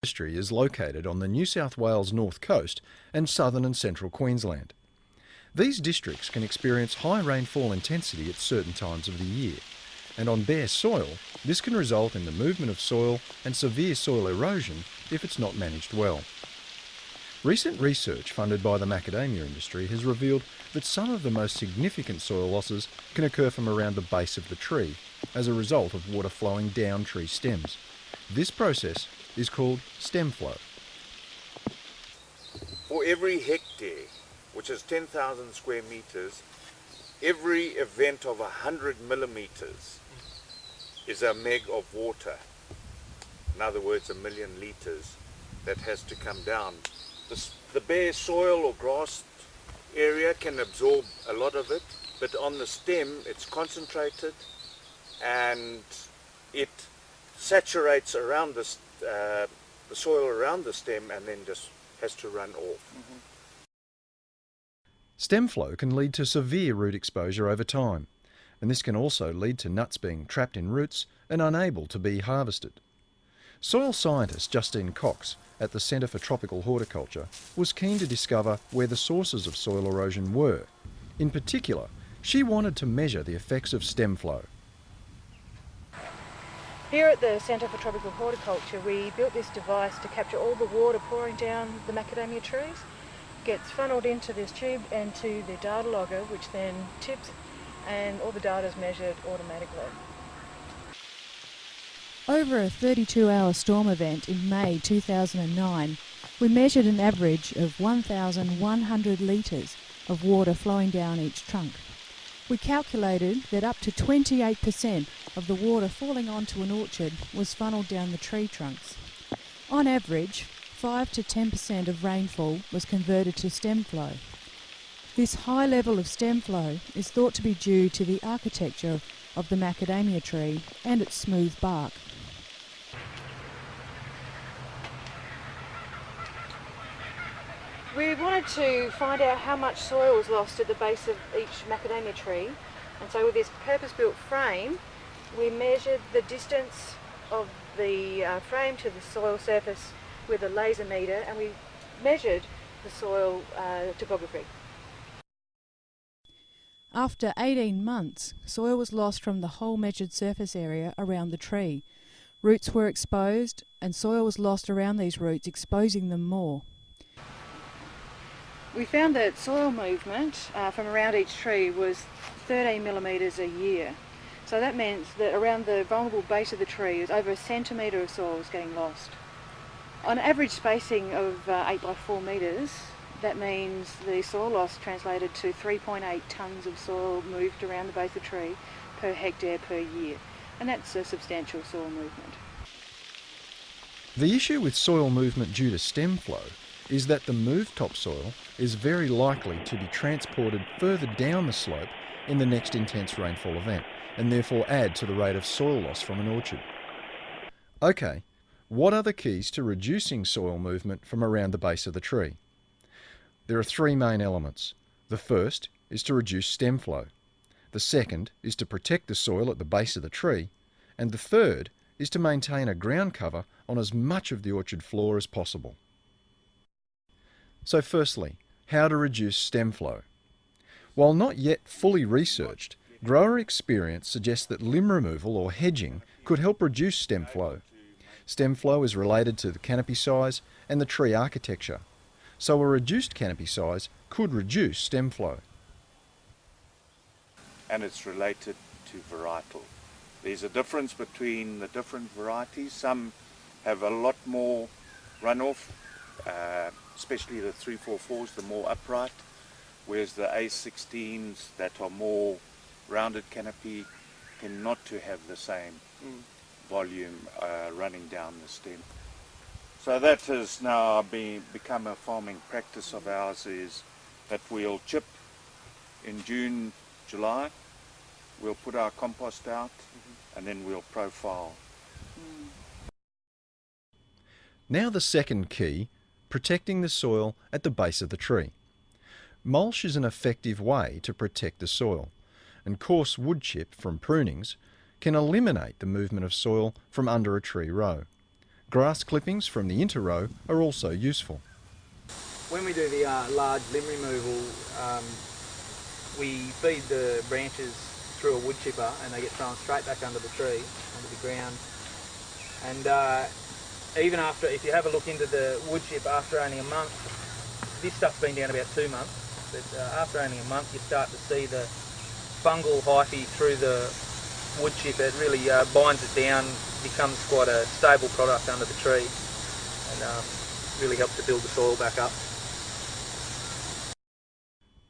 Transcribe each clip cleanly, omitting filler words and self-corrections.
industry is located on the New South Wales north coast and southern and central Queensland. These districts can experience high rainfall intensity at certain times of the year, and on bare soil, this can result in the movement of soil and severe soil erosion if it's not managed well. Recent research funded by the macadamia industry has revealed that some of the most significant soil losses can occur from around the base of the tree as a result of water flowing down tree stems. This process is called stem flow. For every hectare, which is 10,000 square meters, every event of 100 millimeters is a meg of water. In other words, 1 million litres that has to come down. The bare soil or grass area can absorb a lot of it, but on the stem it's concentrated and it saturates around the soil around the stem and then just has to run off. Stem flow can lead to severe root exposure over time, and this can also lead to nuts being trapped in roots and unable to be harvested. Soil scientist Justine Cox at the Centre for Tropical Horticulture was keen to discover where the sources of soil erosion were. In particular, she wanted to measure the effects of stem flow. Here at the Centre for Tropical Horticulture, we built this device to capture all the water pouring down the macadamia trees. It gets funneled into this tube and to the data logger, which then tips, and all the data is measured automatically. Over a 32-hour storm event in May 2009, we measured an average of 1,100 litres of water flowing down each trunk. We calculated that up to 28% of the water falling onto an orchard was funneled down the tree trunks. On average, 5 to 10% of rainfall was converted to stem flow. This high level of stem flow is thought to be due to the architecture of the macadamia tree and its smooth bark. We wanted to find out how much soil was lost at the base of each macadamia tree, and so with this purpose-built frame we measured the distance of the frame to the soil surface with a laser meter, and we measured the soil topography. After 18 months, soil was lost from the whole measured surface area around the tree. Roots were exposed and soil was lost around these roots, exposing them more. We found that soil movement from around each tree was 13 millimetres a year. So that meant that around the vulnerable base of the tree, over a centimetre of soil was getting lost. On average spacing of 8 by 4 metres, that means the soil loss translated to 3.8 tonnes of soil moved around the base of the tree per hectare per year. And that's a substantial soil movement. The issue with soil movement due to stem flow is that the moved topsoil is very likely to be transported further down the slope in the next intense rainfall event, and therefore add to the rate of soil loss from an orchard. Okay, what are the keys to reducing soil movement from around the base of the tree? There are 3 main elements. The first is to reduce stem flow. The second is to protect the soil at the base of the tree. And the third is to maintain a ground cover on as much of the orchard floor as possible. So firstly, how to reduce stem flow. While not yet fully researched, grower experience suggests that limb removal or hedging could help reduce stem flow. Stem flow is related to the canopy size and the tree architecture, so a reduced canopy size could reduce stem flow. And it's related to varietal. There's a difference between the different varieties. Some have a lot more runoff, especially the 344s, the more upright, whereas the A16s that are more rounded canopy tend not to have the same volume running down the stem. So that has now become a farming practice of ours, is that we'll chip in June, July, we'll put our compost out, and then we'll profile. Now the second key, protecting the soil at the base of the tree. Mulch is an effective way to protect the soil, and coarse wood chip from prunings can eliminate the movement of soil from under a tree row. Grass clippings from the interrow are also useful. When we do the large limb removal, we feed the branches through a wood chipper and they get thrown straight back under the tree, under the ground. And even after, if you have a look into the wood chip after only a month, this stuff's been down about 2 months, but after only a month you start to see the fungal hyphae through the wood chip. It really binds it down, becomes quite a stable product under the tree, and really helps to build the soil back up.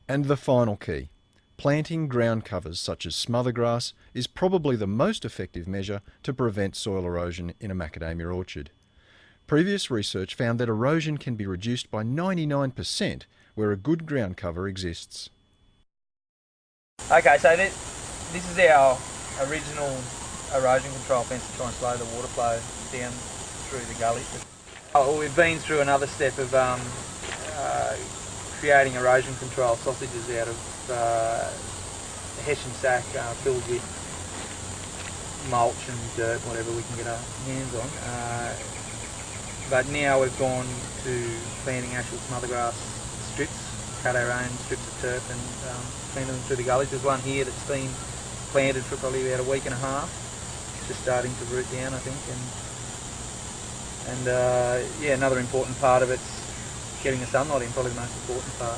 And the final key, planting ground covers such as smother grass is probably the most effective measure to prevent soil erosion in a macadamia orchard. Previous research found that erosion can be reduced by 99% where a good ground cover exists. Okay, so this is our original erosion control fence to try and slow the water flow down through the gully. We've been through another step of creating erosion control sausages out of Hessian sack filled with mulch and dirt, whatever we can get our hands on. But now we've gone to planting actual smother grass strips, cut our own strips of turf and planted them through the gullies. There's one here that's been planted for probably about a week and a half, just starting to root down, I think. And yeah, another important part of it's getting the sunlight in, probably the most important part.